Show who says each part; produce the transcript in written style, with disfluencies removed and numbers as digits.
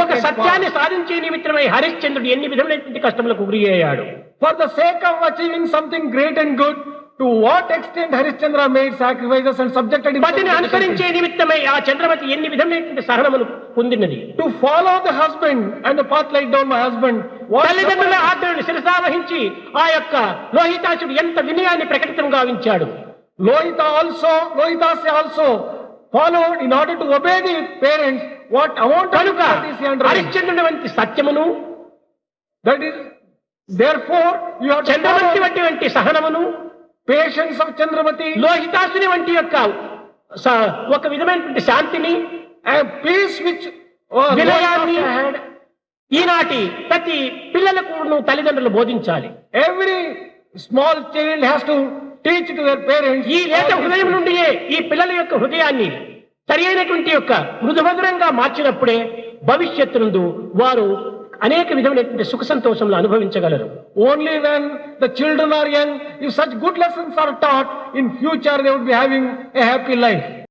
Speaker 1: ఒక సత్యాన్ని సాధించే నిమిత్తమై హరిశ్చంద్రుడు ఎన్ని విధములైనటువంటి కష్టములకు గురి అయ్యాడు.
Speaker 2: For the sake of achieving something great and good, to what extent Harishchandra made sacrifices and subjected himself
Speaker 1: పతిని
Speaker 2: to
Speaker 1: అనుసరించే
Speaker 2: difficulties.
Speaker 1: నిమిత్తమై ఆ చంద్రమతి ఎన్ని విధములైనటువంటి సహనములు పొందినది.
Speaker 2: To follow the husband and the path laid down my husband. What
Speaker 1: తల్లిదండ్రుల ఆజ్ఞలను శిరసావహించి ఆ యొక్క లోహితాసుడు ఎంత వినయాన్ని ప్రకటితం గావించాడు.
Speaker 2: Lohitase also followed in order to obey the parents. What amount of
Speaker 1: కనుక
Speaker 2: difficulties he underwent.
Speaker 1: హరిశ్చంద్రుని వంటి సత్యమును,
Speaker 2: That is, therefore, you have to
Speaker 1: Chandramati
Speaker 2: follow
Speaker 1: వంటి సంహనమును,
Speaker 2: patience of Chandramati
Speaker 1: లోహితాసుని వంటి యొక్క ఒక విధమైనటువంటి శాంతిని,
Speaker 2: and peace which
Speaker 1: వినయాన్ని
Speaker 2: Lohitase had.
Speaker 1: ఈనాటి ప్రతి పిల్లలకు తల్లిదండ్రులు బోధించాలి.
Speaker 2: Every small child has to teach to their parents.
Speaker 1: ఈ లేత హృదయం నుండియే ఈ పిల్లల యొక్క హృదయాన్ని సరి అయినటువంటి యొక్క మృదుమధురంగా మార్చినప్పుడే భవిష్యత్తు వారు అనేక విధమైనటువంటి సుఖ సంతోషములు అనుభవించగలరు.
Speaker 2: Only when the children are young, if such good lessons are taught, in future they would be having a happy life.